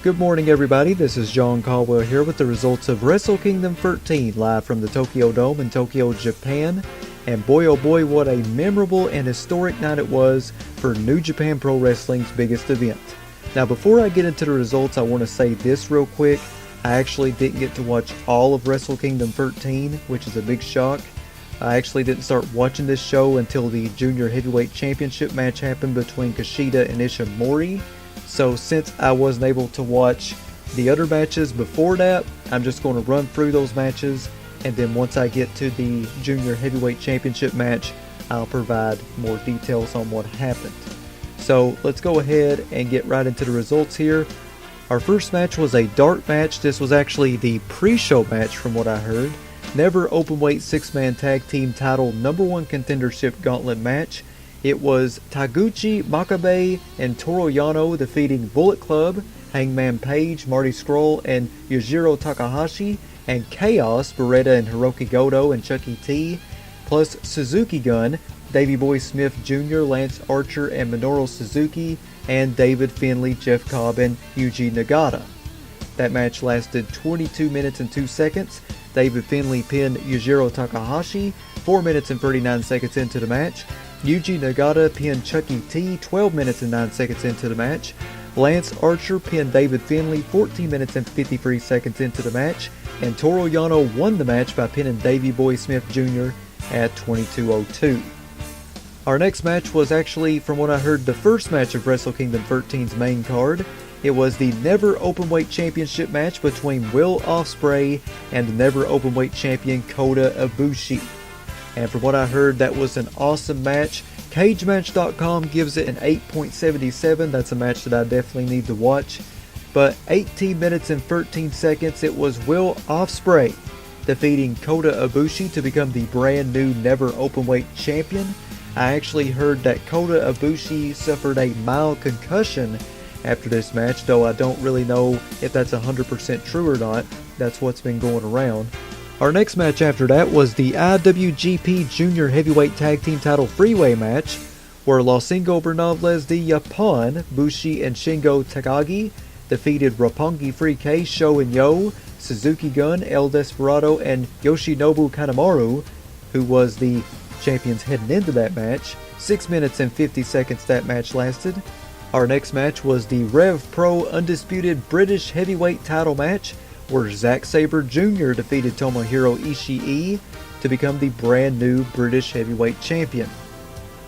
Good morning, everybody. This is John Caldwell here with the results of Wrestle Kingdom 13 live from the Tokyo Dome in Tokyo, Japan. And boy oh boy, what a memorable and historic night it was for New Japan Pro Wrestling's biggest event. Now, before I get into the results, I want to say this real quick. I actually didn't get to watch all of Wrestle Kingdom 13, which is a big shock. I actually didn't start watching this show until the Junior Heavyweight Championship match happened between Kushida and Ishimori. So since I wasn't able to watch the other matches before that, I'm just going to run through those matches, and then once I get to the Junior Heavyweight Championship match, I'll provide more details on what happened. So let's go ahead and get right into the results here. Our first match was a dark match. This was actually the pre-show match from what I heard. Never Openweight 6-man tag team title #1 contendership gauntlet match. It was Taguchi Makabe and Toru Yano defeating Bullet Club, Hangman Page, Marty Scurll, and Yujiro Takahashi, and Chaos, Beretta and Hiroki Goto and Chucky T, plus Suzuki Gun, Davey Boy Smith Jr., Lance Archer, and Minoru Suzuki, and David Finlay, Jeff Cobb, and Yuji Nagata. That match lasted 22 minutes and 2 seconds. David Finlay pinned Yujiro Takahashi 4 minutes and 39 seconds into the match. Yuji Nagata pinned Chucky T 12 minutes and 9 seconds into the match. Lance Archer pinned David Finlay 14 minutes and 53 seconds into the match. And Toru Yano won the match by pinning Davey Boy Smith Jr. at 22:02. Our next match was actually, from what I heard, the first match of Wrestle Kingdom 13's main card. It was the Never Openweight Championship match between Will Ospreay and Never Openweight Champion Kota Ibushi. And from what I heard, that was an awesome match. CageMatch.com gives it an 8.77. That's a match that I definitely need to watch. But 18 minutes and 13 seconds, it was Will Ospreay defeating Kota Ibushi to become the brand new Never Openweight Champion. I actually heard that Kota Ibushi suffered a mild concussion after this match, though I don't really know if that's 100% true or not. That's what's been going around. Our next match after that was the IWGP Junior Heavyweight Tag Team Title Freeway match, where Los Ingobernables de Japón, Bushi and Shingo Takagi, defeated Roppongi 3K, Sho and Yo, Suzuki Gun, El Desperado, and Yoshinobu Kanemaru, who was the champions heading into that match. 6 minutes and 50 seconds that match lasted. Our next match was the Rev Pro Undisputed British Heavyweight Title match, where Zack Sabre Jr. defeated Tomohiro Ishii to become the brand new British Heavyweight Champion.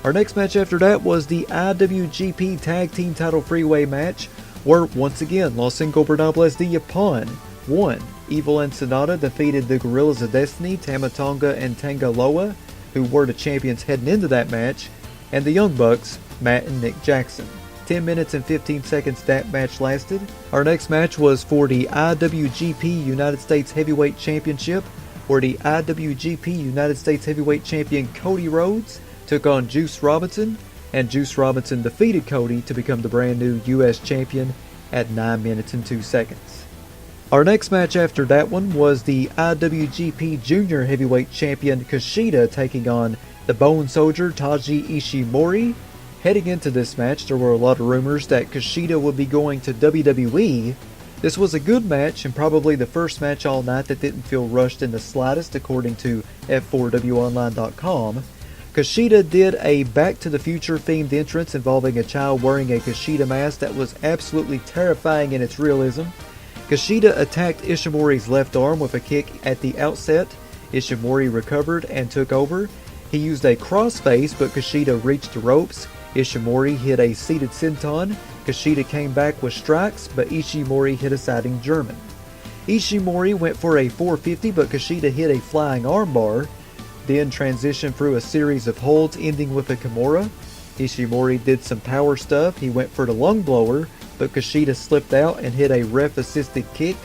Our next match after that was the IWGP Tag Team Title Freeway match, where once again Los Ingobernables de Japón won. Evil and Sonata defeated the Gorillas of Destiny, Tama Tonga and Tanga Loa, who were the champions heading into that match, and the Young Bucks, Matt and Nick Jackson. 10 minutes and 15 seconds that match lasted. Our next match was for the IWGP United States Heavyweight Championship, where the IWGP United States Heavyweight Champion Cody Rhodes took on Juice Robinson, and Juice Robinson defeated Cody to become the brand new US Champion at 9 minutes and 2 seconds. Our next match after that one was the IWGP Junior Heavyweight Champion Kushida taking on the Bone Soldier Taiji Ishimori. Heading into this match, there were a lot of rumors that Kushida would be going to WWE. This was a good match and probably the first match all night that didn't feel rushed in the slightest, according to F4WOnline.com. Kushida did a Back to the Future themed entrance involving a child wearing a Kushida mask that was absolutely terrifying in its realism. Kushida attacked Ishimori's left arm with a kick at the outset. Ishimori recovered and took over. He used a crossface, but Kushida reached the ropes. Ishimori hit a seated senton. Kushida came back with strikes, but Ishimori hit a siding German. Ishimori went for a 450, but Kushida hit a flying armbar, then transitioned through a series of holds ending with a Kimura. Ishimori did some power stuff. He went for the lung blower, but Kushida slipped out and hit a ref-assisted kick.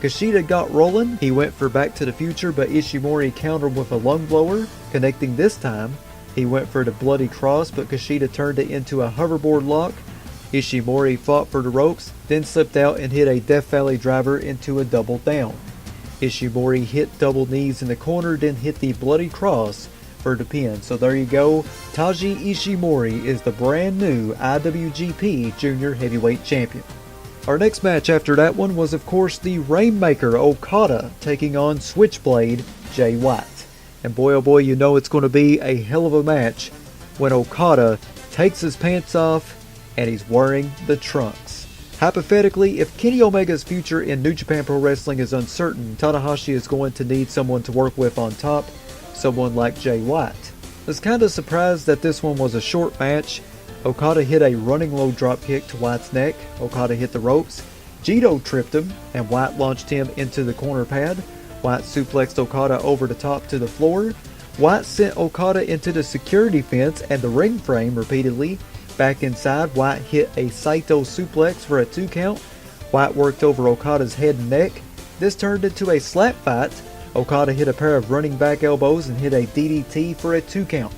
Kushida got rolling. He went for Back to the Future, but Ishimori countered with a lung blower, connecting this time. He went for the Bloody Cross, but Kushida turned it into a hoverboard lock. Ishimori fought for the ropes, then slipped out and hit a Death Valley driver into a double down. Ishimori hit double knees in the corner, then hit the Bloody Cross for the pin. So there you go. Taiji Ishimori is the brand new IWGP Junior Heavyweight Champion. Our next match after that one was of course the Rainmaker Okada taking on Switchblade Jay White. And boy oh boy, you know it's going to be a hell of a match when Okada takes his pants off and he's wearing the trunks. Hypothetically, if Kenny Omega's future in New Japan Pro Wrestling is uncertain, Tanahashi is going to need someone to work with on top, someone like Jay White. I was kind of surprised that this one was a short match. Okada hit a running low dropkick to White's neck. Okada hit the ropes. Jito tripped him, and White launched him into the corner pad. White suplexed Okada over the top to the floor. White sent Okada into the security fence and the ring frame repeatedly. Back inside, White hit a Saito suplex for a 2 count. White worked over Okada's head and neck. This turned into a slap fight. Okada hit a pair of running back elbows and hit a DDT for a 2 count.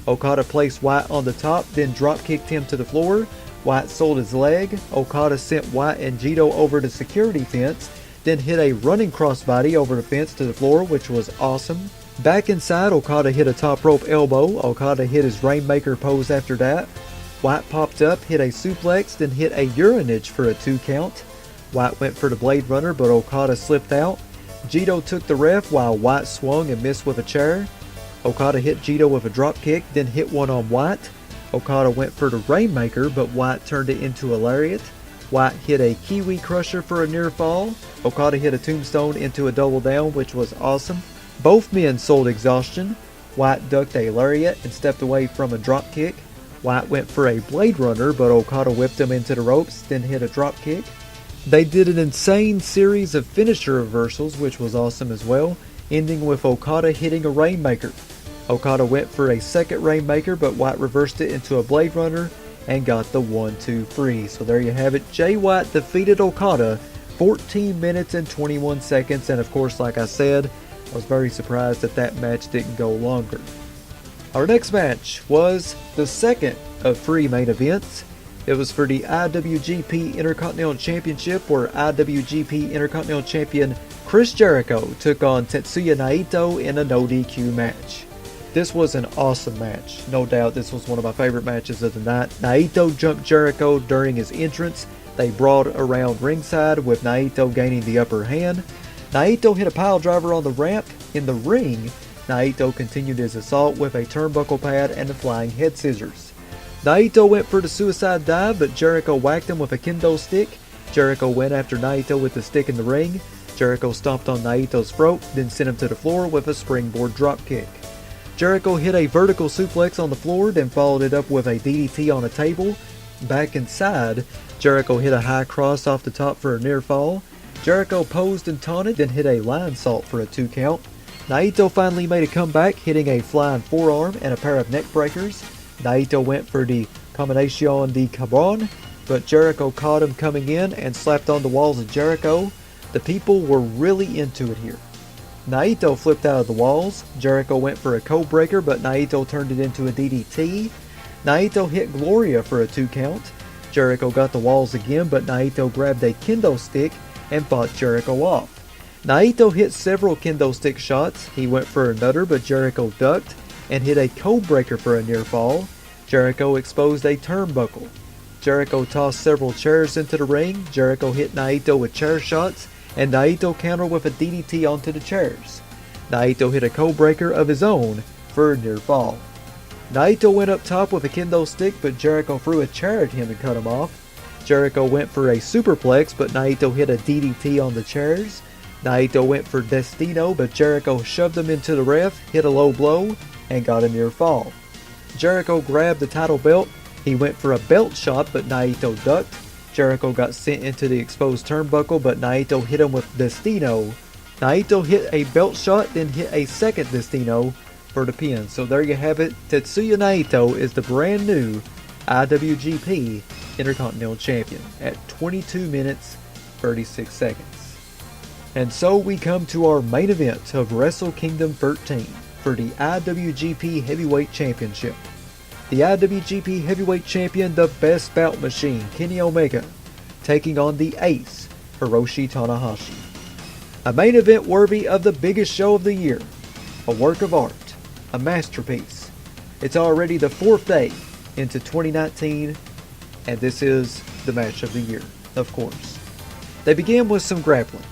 Okada placed White on the top, then drop kicked him to the floor. White sold his leg. Okada sent White and Jito over the security fence, then hit a running crossbody over the fence to the floor, which was awesome. Back inside, Okada hit a top rope elbow. Okada hit his Rainmaker pose after that. White popped up, hit a suplex, then hit a urinage for a 2 count. White went for the Blade Runner, but Okada slipped out. Jito took the ref while White swung and missed with a chair. Okada hit Jito with a drop kick, then hit one on White. Okada went for the Rainmaker, but White turned it into a lariat. White hit a Kiwi Crusher for a near fall. Okada hit a Tombstone into a double down, which was awesome. Both men sold exhaustion. White ducked a lariat and stepped away from a drop kick. White went for a Blade Runner, but Okada whipped him into the ropes, then hit a drop kick. They did an insane series of finisher reversals, which was awesome as well, ending with Okada hitting a Rainmaker. Okada went for a second Rainmaker, but White reversed it into a Blade Runner and got the 1-2-3. So there you have it. Jay White defeated Okada 14 minutes and 21 seconds. And of course, like I said, I was very surprised that that match didn't go longer. Our next match was the second of 3 main events. It was for the IWGP Intercontinental Championship, where IWGP Intercontinental Champion Chris Jericho took on Tetsuya Naito in a no DQ match. This was an awesome match. No doubt this was one of my favorite matches of the night. Naito jumped Jericho during his entrance. They brawled around ringside with Naito gaining the upper hand. Naito hit a pile driver on the ramp. In the ring, Naito continued his assault with a turnbuckle pad and a flying head scissors. Naito went for the suicide dive, but Jericho whacked him with a kendo stick. Jericho went after Naito with the stick in the ring. Jericho stomped on Naito's throat, then sent him to the floor with a springboard dropkick. Jericho hit a vertical suplex on the floor, then followed it up with a DDT on a table. Back inside, Jericho hit a high cross off the top for a near fall. Jericho posed and taunted, then hit a lion salt for a 2 count. Naito finally made a comeback, hitting a flying forearm and a pair of neck breakers. Naito went for the Combinacion de Cabron, but Jericho caught him coming in and slapped on the walls of Jericho. The people were really into it here. Naito flipped out of the walls. Jericho went for a code breaker, but Naito turned it into a DDT. Naito hit Gloria for a 2 count. Jericho got the walls again, but Naito grabbed a kendo stick and fought Jericho off. Naito hit several kendo stick shots. He went for a nutter, but Jericho ducked and hit a code breaker for a near fall. Jericho exposed a turnbuckle. Jericho tossed several chairs into the ring. Jericho hit Naito with chair shots, and Naito countered with a DDT onto the chairs. Naito hit a code breaker of his own for a near fall. Naito went up top with a kendo stick, but Jericho threw a chair at him and cut him off. Jericho went for a superplex, but Naito hit a DDT on the chairs. Naito went for Destino, but Jericho shoved him into the ref, hit a low blow, and got a near fall. Jericho grabbed the title belt. He went for a belt shot, but Naito ducked. Jericho got sent into the exposed turnbuckle, but Naito hit him with Destino. Naito hit a belt shot, then hit a second Destino for the pin. So there you have it. Tetsuya Naito is the brand new IWGP Intercontinental Champion at 22 minutes 36 seconds. And so we come to our main event of Wrestle Kingdom 13 for the IWGP Heavyweight Championship. The IWGP Heavyweight Champion, the best bout machine, Kenny Omega, taking on the ace, Hiroshi Tanahashi. A main event worthy of the biggest show of the year. A work of art. A masterpiece. It's already the 4th day into 2019, and this is the match of the year. of course. They began with some grappling.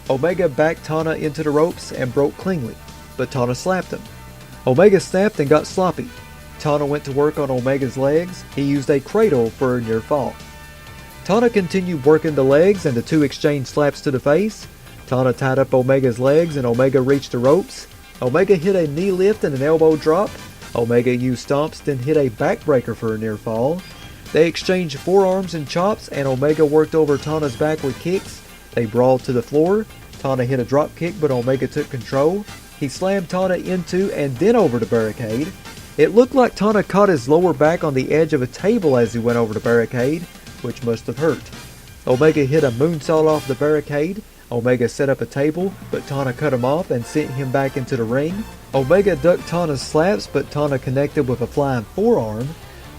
Omega backed Tana into the ropes and broke cleanly, but Tana slapped him. Omega snapped and got sloppy. Tana went to work on Omega's legs. He used a cradle for a near fall. Tana continued working the legs and the two exchanged slaps to the face. Tana tied up Omega's legs and Omega reached the ropes. Omega hit a knee lift and an elbow drop. Omega used stomps, then hit a backbreaker for a near fall. They exchanged forearms and chops, and Omega worked over Tana's back with kicks. They brawled to the floor. Tana hit a drop kick, but Omega took control. He slammed Tana into and then over the barricade. It looked like Tana caught his lower back on the edge of a table as he went over the barricade, which must have hurt. Omega hit a moonsault off the barricade. Omega set up a table, but Tana cut him off and sent him back into the ring. Omega ducked Tana's slaps, but Tana connected with a flying forearm.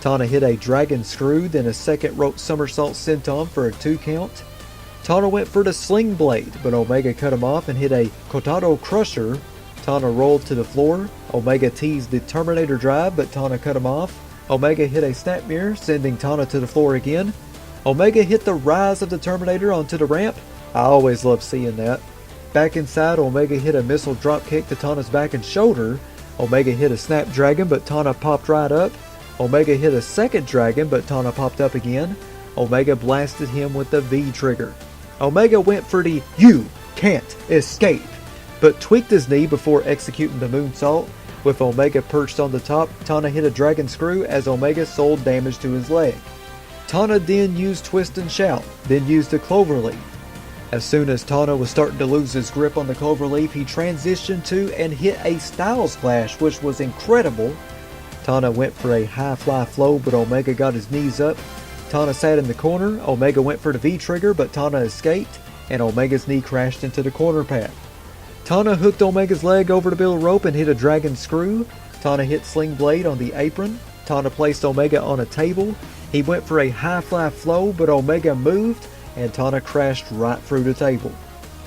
Tana hit a dragon screw, then a second rope somersault senton for a 2 count. Tana went for the sling blade, but Omega cut him off and hit a cortado crusher. Tana rolled to the floor. Omega teased the Terminator drive, but Tana cut him off. Omega hit a snap mirror, sending Tana to the floor again. Omega hit the rise of the Terminator onto the ramp. I always love seeing that. Back inside, Omega hit a missile drop kick to Tana's back and shoulder. Omega hit a snapdragon, but Tana popped right up. Omega hit a second dragon, but Tana popped up again. Omega blasted him with the V-trigger. Omega went for the "You can't escape," but tweaked his knee before executing the moonsault. With Omega perched on the top, Tana hit a dragon screw as Omega sold damage to his leg. Tana then used twist and shout, then used a cloverleaf. As soon as Tana was starting to lose his grip on the cloverleaf, he transitioned to and hit a style splash, which was incredible. Tana went for a high fly flow, but Omega got his knees up. Tana sat in the corner. Omega went for the V-trigger, but Tana escaped, and Omega's knee crashed into the corner pad. Tana hooked Omega's leg over the middle rope and hit a dragon screw. Tana hit Sling Blade on the apron. Tana placed Omega on a table. He went for a high fly flow, but Omega moved, and Tana crashed right through the table.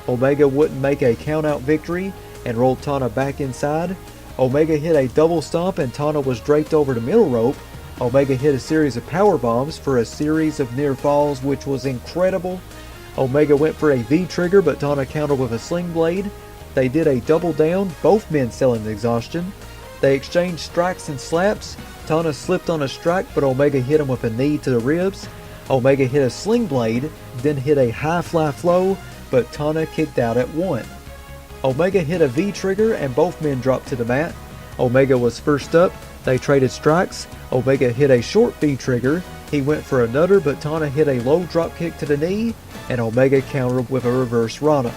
Omega wouldn't make a count-out victory and rolled Tana back inside. Omega hit a double stomp and Tana was draped over the middle rope. Omega hit a series of power bombs for a series of near falls, which was incredible. Omega went for a V-trigger, but Tana countered with a Sling Blade. They did a double down, both men selling exhaustion. They exchanged strikes and slaps. Tana slipped on a strike, but Omega hit him with a knee to the ribs. Omega hit a Sling Blade, then hit a high fly flow, but Tana kicked out at 1. Omega hit a V-trigger and both men dropped to the mat. Omega was first up. They traded strikes. Omega hit a short V-trigger. He went for another, but Tana hit a low drop kick to the knee, and Omega countered with a reverse Rana.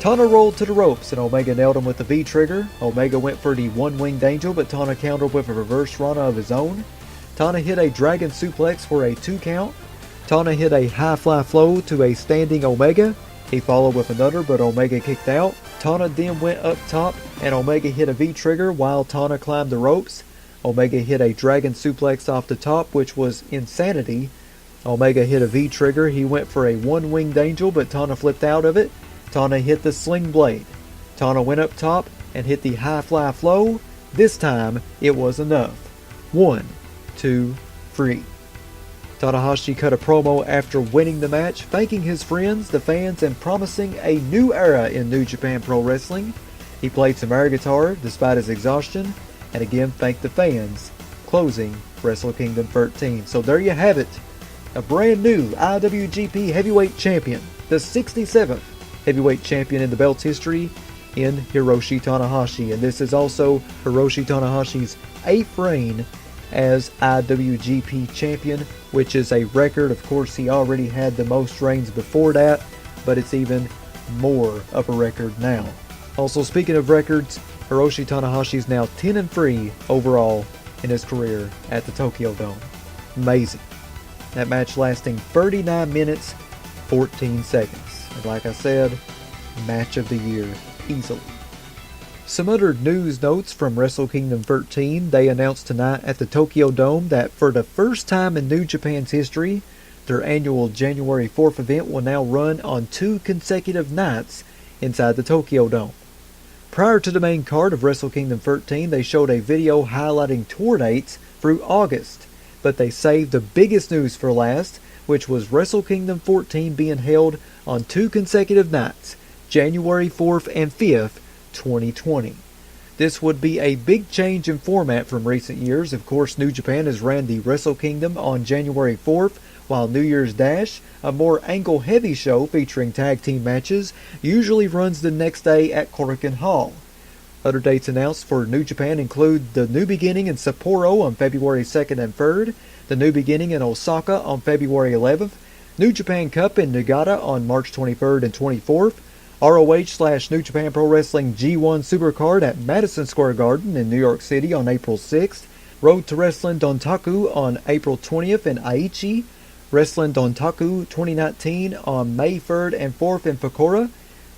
Tana rolled to the ropes, and Omega nailed him with the V-trigger. Omega went for the one-winged angel, but Tana countered with a reverse Rana of his own. Tana hit a dragon suplex for a 2 count. Tana hit a high fly flow to a standing Omega. He followed with another, but Omega kicked out. Tana then went up top, and Omega hit a V-trigger while Tana climbed the ropes. Omega hit a dragon suplex off the top, which was insanity. Omega hit a V-trigger. He went for a one-winged angel, but Tana flipped out of it. Tana hit the Sling Blade. Tana went up top and hit the high fly flow. This time, it was enough. 1, 2, 3. Tanahashi cut a promo after winning the match, thanking his friends, the fans, and promising a new era in New Japan Pro Wrestling. He played some air guitar despite his exhaustion, and again thanked the fans, closing Wrestle Kingdom 13. So there you have it, a brand new IWGP Heavyweight Champion, the 67th Heavyweight Champion in the belt's history, in Hiroshi Tanahashi. And this is also Hiroshi Tanahashi's 8th reign as IWGP Champion, which is a record. Of course, he already had the most reigns before that, but it's even more of a record now. Also, speaking of records, Hiroshi Tanahashi is now 10-3 overall in his career at the Tokyo Dome. Amazing. That match lasting 39 minutes, 14 seconds. And like I said, match of the year, easily. Some other news notes from Wrestle Kingdom 13. They announced tonight at the Tokyo Dome that for the first time in New Japan's history, their annual January 4th event will now run on 2 consecutive nights inside the Tokyo Dome. Prior to the main card of Wrestle Kingdom 13, they showed a video highlighting tour dates through August, but they saved the biggest news for last which was Wrestle Kingdom 14 being held on 2 consecutive nights, January 4th and 5th, 2020. This would be a big change in format from recent years. Of course, New Japan has ran the Wrestle Kingdom on January 4th, while New Year's Dash, a more angle-heavy show featuring tag team matches, usually runs the next day at Korakuen Hall. Other dates announced for New Japan include the New Beginning in Sapporo on February 2nd and 3rd, the New Beginning in Osaka on February 11th, New Japan Cup in Niigata on March 23rd and 24th, ROH/New Japan Pro Wrestling G1 Supercard at Madison Square Garden in New York City on April 6th, Road to Wrestling Dontaku on April 20th in Aichi, Wrestling Dontaku 2019 on May 3rd and 4th in Fukuoka.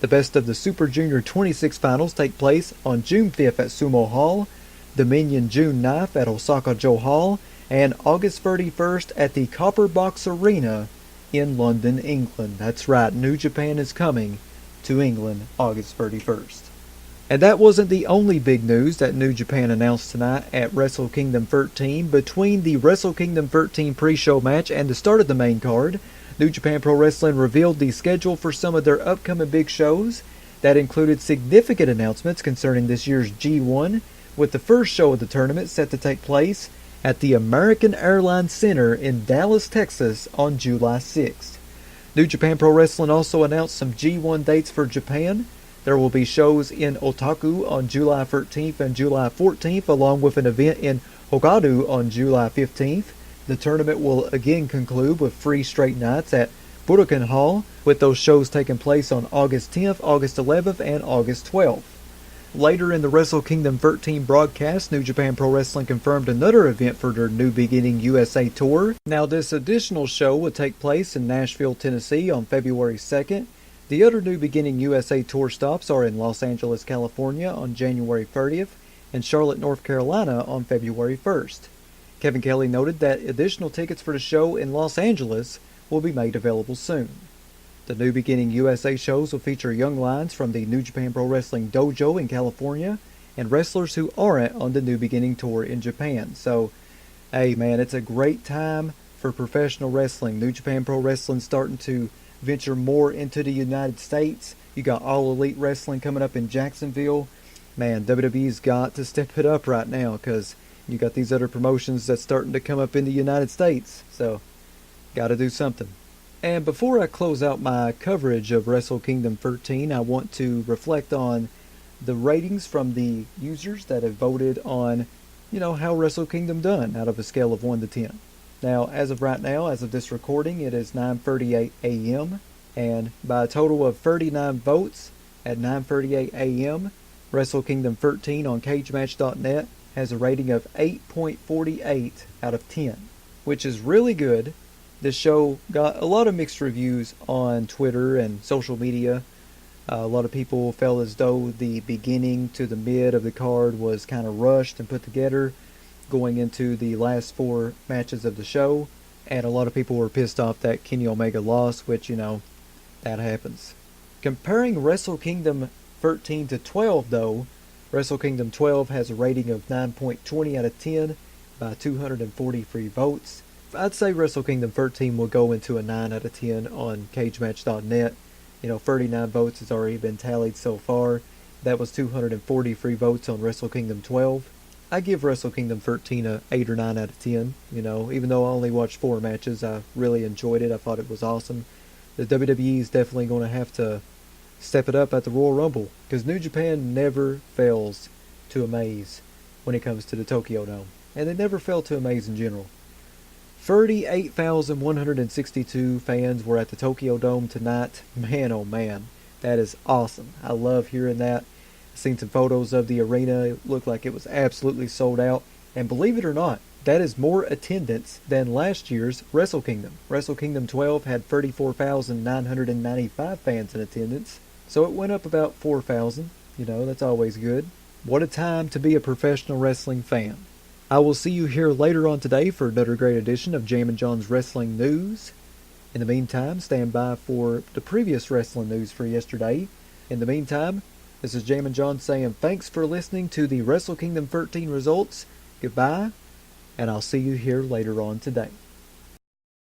The Best of the Super Junior 26 finals take place on June 5th at Sumo Hall, Dominion June 9th at Osaka-jo Hall, and August 31st at the Copper Box Arena in London, England. That's right, New Japan is coming to England August 31st. And that wasn't the only big news that New Japan announced tonight at Wrestle Kingdom 13. Between the Wrestle Kingdom 13 pre-show match and the start of the main card, New Japan Pro Wrestling revealed the schedule for some of their upcoming big shows. That included significant announcements concerning this year's G1, with the first show of the tournament set to take place at the American Airlines Center in Dallas, Texas on July 6th. New Japan Pro Wrestling also announced some G1 dates for Japan. There will be shows in Otaku on July 13th and July 14th, along with an event in Hokkaido on July 15th. The tournament will again conclude with 3 straight nights at Budokan Hall, with those shows taking place on August 10th, August 11th, and August 12th. Later in the Wrestle Kingdom 13 broadcast, New Japan Pro Wrestling confirmed another event for their New Beginning USA Tour. Now, this additional show will take place in Nashville, Tennessee on February 2nd. The other New Beginning USA Tour stops are in Los Angeles, California on January 30th and Charlotte, North Carolina on February 1st. Kevin Kelly noted that additional tickets for the show in Los Angeles will be made available soon. The New Beginning USA shows will feature young lions from the New Japan Pro Wrestling Dojo in California and wrestlers who aren't on the New Beginning Tour in Japan. So, hey man, it's a great time for professional wrestling. New Japan Pro Wrestling starting to venture more into the United States. You got All Elite Wrestling coming up in Jacksonville. Man, WWE's got to step it up right now because you got these other promotions that's starting to come up in the United States. So, got to do something. And before I close out my coverage of Wrestle Kingdom 13, I want to reflect on the ratings from the users that have voted on, how Wrestle Kingdom done out of a scale of 1 to 10. Now, as of right now, as of this recording, it is 9:38 a.m. And by a total of 39 votes at 9:38 a.m., Wrestle Kingdom 13 on CageMatch.net has a rating of 8.48 out of 10, which is really good. This show got a lot of mixed reviews on Twitter and social media. A lot of people felt as though the beginning to the mid of the card was kind of rushed and put together going into the last 4 matches of the show. And a lot of people were pissed off that Kenny Omega lost, which, that happens. Comparing Wrestle Kingdom 13 to 12, though, Wrestle Kingdom 12 has a rating of 9.20 out of 10 by 243 votes. I'd say Wrestle Kingdom 13 will go into a 9 out of 10 on CageMatch.net. 39 votes has already been tallied so far. That was 243 votes on Wrestle Kingdom 12. I give Wrestle Kingdom 13 a 8 or 9 out of 10. Even though I only watched 4 matches, I really enjoyed it. I thought it was awesome. The WWE is definitely going to have to step it up at the Royal Rumble, because New Japan never fails to amaze when it comes to the Tokyo Dome. And they never fail to amaze in general. 38,162 fans were at the Tokyo Dome tonight. Man, oh man, that is awesome. I love hearing that. I've seen some photos of the arena. It looked like it was absolutely sold out. And believe it or not, that is more attendance than last year's Wrestle Kingdom. Wrestle Kingdom 12 had 34,995 fans in attendance. So it went up about 4,000. That's always good. What a time to be a professional wrestling fan. I will see you here later on today for another great edition of Jam and John's Wrestling News. In the meantime, stand by for the previous wrestling news for yesterday. In the meantime, this is Jam and John saying thanks for listening to the Wrestle Kingdom 13 results. Goodbye, and I'll see you here later on today.